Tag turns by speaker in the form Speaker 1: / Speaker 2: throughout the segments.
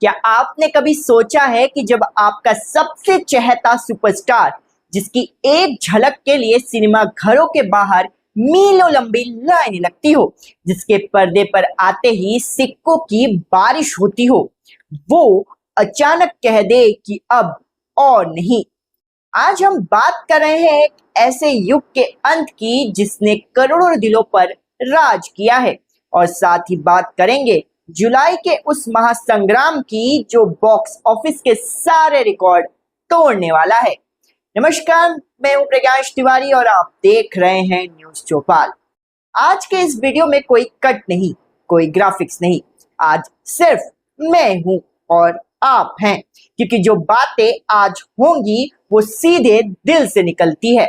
Speaker 1: क्या आपने कभी सोचा है कि जब आपका सबसे चहेता सुपरस्टार, जिसकी एक झलक के लिए सिनेमा घरों के बाहर मीलों लंबी लाइनें लगती हो, जिसके पर्दे पर आते ही सिक्कों की बारिश होती हो, वो अचानक कह दे कि अब और नहीं। आज हम बात कर रहे हैं एक ऐसे युग के अंत की जिसने करोड़ों दिलों पर राज किया है, और साथ ही बात करेंगे जुलाई के उस महासंग्राम की जो बॉक्स ऑफिस के सारे रिकॉर्ड तोड़ने वाला है। नमस्कार, मैं हूं प्रज्ञांश तिवारी और आप देख रहे हैं न्यूज चौपाल। आज के इस वीडियो में कोई कट नहीं, कोई ग्राफिक्स नहीं, आज सिर्फ मैं हूं और आप हैं, क्योंकि जो बातें आज होंगी वो सीधे दिल से निकलती है।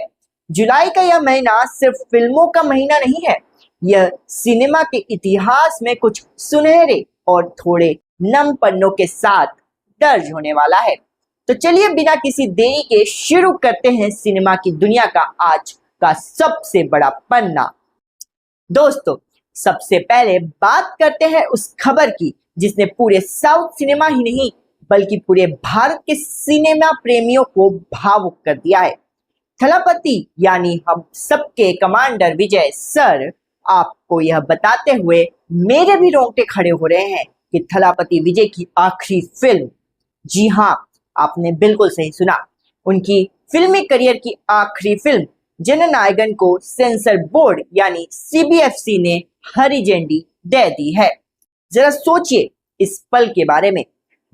Speaker 1: जुलाई का यह महीना सिर्फ फिल्मों का महीना नहीं है, यह सिनेमा के इतिहास में कुछ सुनहरे और थोड़े नम पन्नों के साथ दर्ज होने वाला है। तो चलिए बिना किसी देरी के शुरू करते हैं सिनेमा की दुनिया का आज का सबसे बड़ा पन्ना। दोस्तों, सबसे पहले बात करते हैं उस खबर की जिसने पूरे साउथ सिनेमा ही नहीं बल्कि पूरे भारत के सिनेमा प्रेमियों को भावुक कर दिया है। थलापति यानी हम सबके कमांडर विजय सर, आपको यह बताते हुए मेरे भी रोंगटे खड़े हो रहे हैं कि थलापति विजय की आखिरी फिल्म, जी हाँ, आपने बिल्कुल सही सुना, उनकी फिल्मी करियर की आखिरी फिल्म जननायकन को सेंसर बोर्ड यानी सीबीएफसी ने हरी झंडी दे दी है। जरा सोचिए इस पल के बारे में।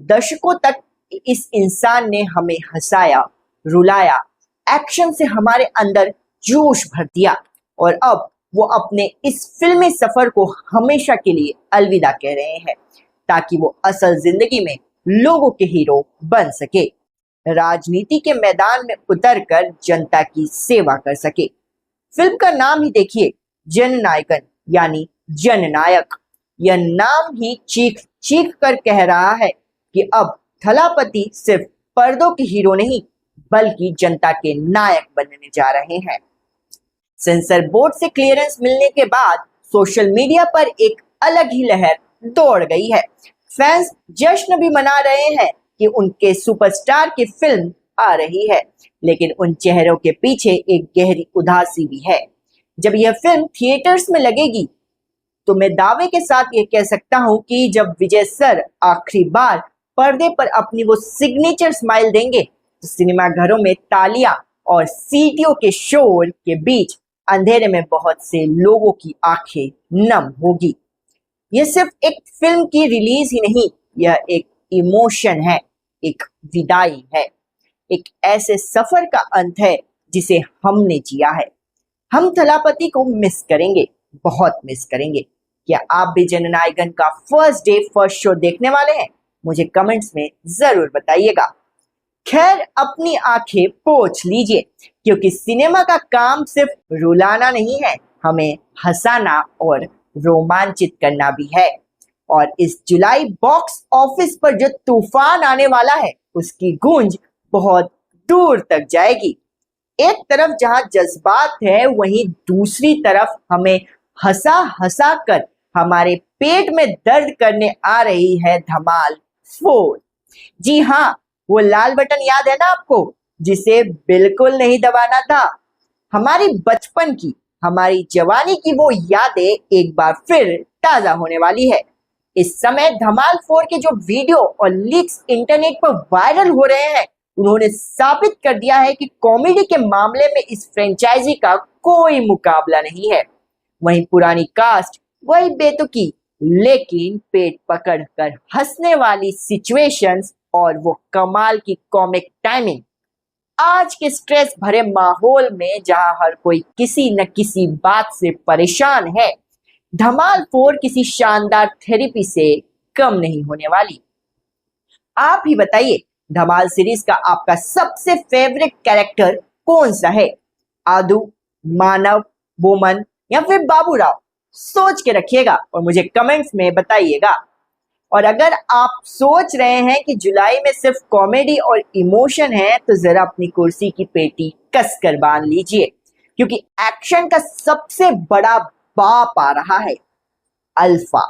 Speaker 1: दशकों तक इस इंसान ने हमें हंसाया, रुलाया, एक्शन से हमारे अंदर जोश भर दिया, और अब वो अपने इस फिल्मी सफर को हमेशा के लिए अलविदा कह रहे हैं, ताकि वो असल जिंदगी में लोगों के हीरो बन सके, राजनीति के मैदान में उतरकर जनता की सेवा कर सके। फिल्म का नाम ही देखिए, जननायकन यानी जननायक। यह नाम ही चीख चीख कर कह रहा है कि अब थलापति सिर्फ पर्दों के हीरो नहीं बल्कि जनता के नायक बनने जा रहे हैं। सेंसर बोर्ड से क्लियरेंस मिलने के बाद सोशल मीडिया पर एक अलग ही लहर दौड़ गई है। फैंस जश्न भी मना रहे हैं कि उनके सुपरस्टार की फिल्म आ रही है, लेकिन उन चेहरों के पीछे एक गहरी उदासी भी है। जब यह फिल्म थिएटर्स में लगेगी तो मैं दावे के साथ ये कह सकता हूं कि जब विजय सर आखिरी बार पर्दे पर अपनी वो सिग्नेचर स्माइल देंगे तो सिनेमा घरों में तालियां और सीटियों के शोर के बीच अंधेरे में बहुत से लोगों की आंखें नम होगी। यह सिर्फ एक फिल्म की रिलीज ही नहीं, यह एक इमोशन है, एक विदाई है, एक ऐसे सफर का अंत है जिसे हमने जिया है। हम थलापति को मिस करेंगे, बहुत मिस करेंगे। क्या आप भी जननायकन का फर्स्ट डे फर्स्ट शो देखने वाले हैं? मुझे कमेंट्स में जरूर बताइएगा। खैर, अपनी आंखें पोंछ लीजिए, क्योंकि सिनेमा का काम सिर्फ रुलाना नहीं है, हमें हंसाना और रोमांचित करना भी है। और इस जुलाई बॉक्स ऑफिस पर जो तूफान आने वाला है उसकी गूंज बहुत दूर तक जाएगी। एक तरफ जहां जज्बात है, वहीं दूसरी तरफ हमें हंसा हंसा कर हमारे पेट में दर्द करने आ रही है धमाल 4। जी हाँ, वो लाल बटन याद है ना आपको, जिसे बिल्कुल नहीं दबाना था। हमारी बचपन की, हमारी जवानी की वो यादें एक बार फिर ताजा होने वाली है। इस समय धमाल 4 के जो वीडियो और लीक्स इंटरनेट पर वायरल हो रहे हैं, उन्होंने साबित कर दिया है कि कॉमेडी के मामले में इस फ्रेंचाइजी का कोई मुकाबला नहीं है। वहीं पुरानी कास्ट, वही बेतुकी लेकिन पेट पकड़कर हंसने वाली सिचुएशंस और वो कमाल की कॉमिक टाइमिंग। आज के स्ट्रेस भरे माहौल में जहां हर कोई किसी न किसी बात से परेशान है, धमाल 4 किसी शानदार थेरेपी से कम नहीं होने वाली। आप ही बताइए, धमाल सीरीज का आपका सबसे फेवरेट कैरेक्टर कौन सा है? आदू, मानव, बोमन या फिर बाबूराव? सोच के रखिएगा और मुझे कमेंट्स में बताइएगा। और अगर आप सोच रहे हैं कि जुलाई में सिर्फ कॉमेडी और इमोशन है, तो जरा अपनी कुर्सी की पेटी कस कर बांध लीजिए, क्योंकि एक्शन का सबसे बड़ा बाप आ रहा है, अल्फा।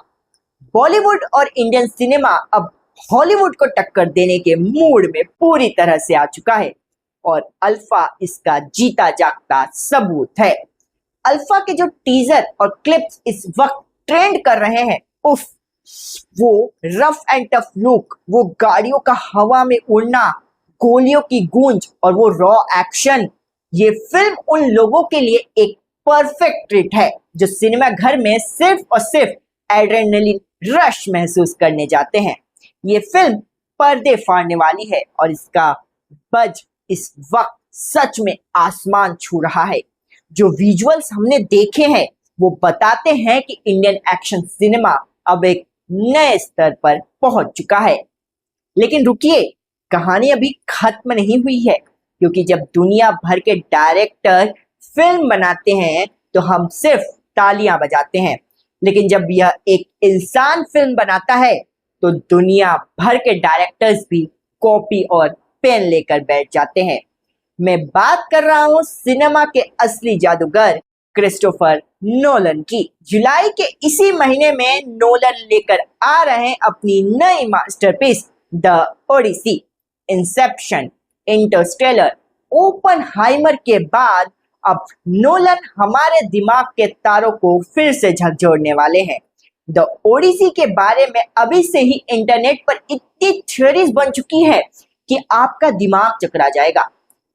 Speaker 1: बॉलीवुड और इंडियन सिनेमा अब हॉलीवुड को टक्कर देने के मूड में पूरी तरह से आ चुका है और अल्फा इसका जीता जागता सबूत है। अल्फा के जो टीजर और क्लिप्स इस वक्त ट्रेंड कर रहे हैं, उफ, वो रफ एंड टफ लुक, वो गाड़ियों का हवा में उड़ना, गोलियों की गूंज और वो रॉ एक्शन, ये फिल्म उन लोगों के लिए एक परफेक्ट ट्रीट है जो सिनेमा घर में सिर्फ और सिर्फ एड्रेनलिन रश महसूस करने जाते हैं। ये फिल्म पर्दे फाड़ने वाली है और इसका बज इस वक्त सच में आसमान छू रहा है। जो विजुअल्स हमने देखे हैं वो बताते हैं कि इंडियन एक्शन सिनेमा अब एक नए स्तर पर पहुंच चुका है। लेकिन रुकिए, कहानी अभी खत्म नहीं हुई है, क्योंकि जब दुनिया भर के डायरेक्टर फिल्म बनाते हैं तो हम सिर्फ तालियां बजाते हैं, लेकिन जब यह एक इंसान फिल्म बनाता है तो दुनिया भर के डायरेक्टर्स भी कॉपी और पेन लेकर बैठ जाते हैं। मैं बात कर रहा हूं सिनेमा के असली जादूगर क्रिस्टोफर नोलन की। जुलाई के इसी महीने में नोलन लेकर आ रहे हैं अपनी नई masterpiece The Odyssey. Inception, Interstellar, Oppenheimer के बाद अब नोलन हमारे दिमाग के तारों को फिर से झकझोरने वाले हैं। द ओडिसी के बारे में अभी से ही इंटरनेट पर इतनी थ्योरीज बन चुकी है कि आपका दिमाग चकरा जाएगा।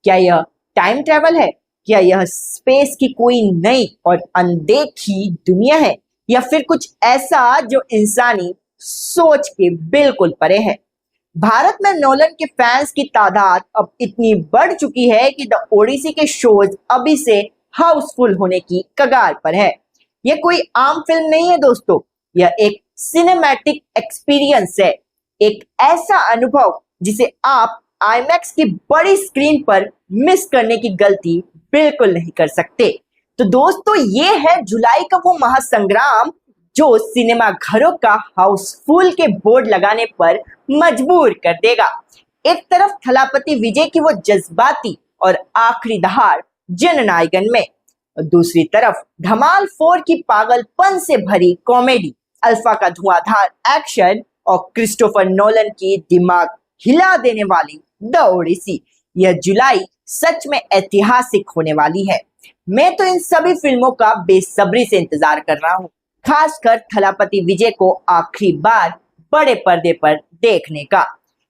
Speaker 1: क्या यह टाइम ट्रेवल है? क्या यह स्पेस की कोई नई और अनदेखी दुनिया है, या फिर कुछ ऐसा जो इंसानी सोच के बिल्कुल परे है? भारत में नोलन के फैंस की तादाद अब इतनी बढ़ चुकी है कि द ओडिसी के शोज अभी से हाउसफुल होने की कगार पर है। यह कोई आम फिल्म नहीं है दोस्तों, यह एक सिनेमैटिक एक्सपीरियंस है, एक ऐसा अनुभव जिसे आप आईमैक्स की बड़ी स्क्रीन पर मिस करने की गलती बिल्कुल नहीं कर सकते। तो दोस्तों, ये है जुलाई का वो महासंग्राम जो सिनेमा घरों का हाउसफुल के बोर्ड लगाने पर मजबूर कर देगा। एक तरफ थलापति विजय की वो जज्बाती और आखिरी दहाड़ जननायकन में, और दूसरी तरफ धमाल 4 की पागलपन से भरी कॉमेडी, अल्फा का धुआंधार एक्शन और क्रिस्टोफर नोलन की दिमाग हिला देने वाली द ओडिसी। यह जुलाई सच में ऐतिहासिक होने वाली है। मैं तो इन सभी फिल्मों का बेसब्री से इंतजार कर रहा हूँ, खासकर थलापति विजय को आखिरी बार बड़े पर्दे पर देखने का।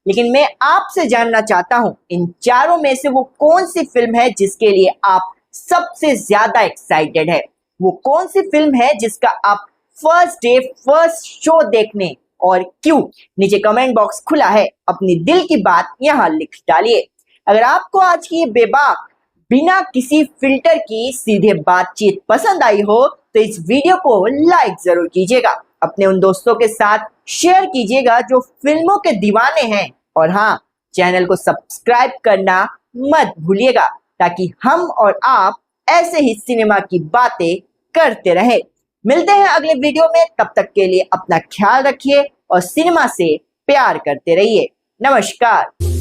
Speaker 1: लेकिन मैं आपसे जानना चाहता हूँ, इन चारों में से वो कौन सी फिल्म है जिसके लिए आप सबसे ज्यादा एक्साइटेड है? वो कौन सी फिल्म है जिसका आप फर्स्ट डे फर्स्ट शो देखने, और क्यों? नीचे कमेंट बॉक्स खुला है, अपनी दिल की बात यहाँ लिख डालिए। अगर आपको आज की ये बेबाक, बिना किसी फिल्टर की सीधे बातचीत पसंद आई हो तो इस वीडियो को लाइक जरूर कीजिएगा, अपने उन दोस्तों के साथ शेयर कीजिएगा जो फिल्मों के दीवाने हैं, और हाँ, चैनल को सब्सक्राइब करना मत भूलिएगा ताकि हम और आप ऐसे ही सिनेमा की बातें करते रहें। मिलते हैं अगले वीडियो में, तब तक के लिए अपना ख्याल रखिए और सिनेमा से प्यार करते रहिए। नमस्कार।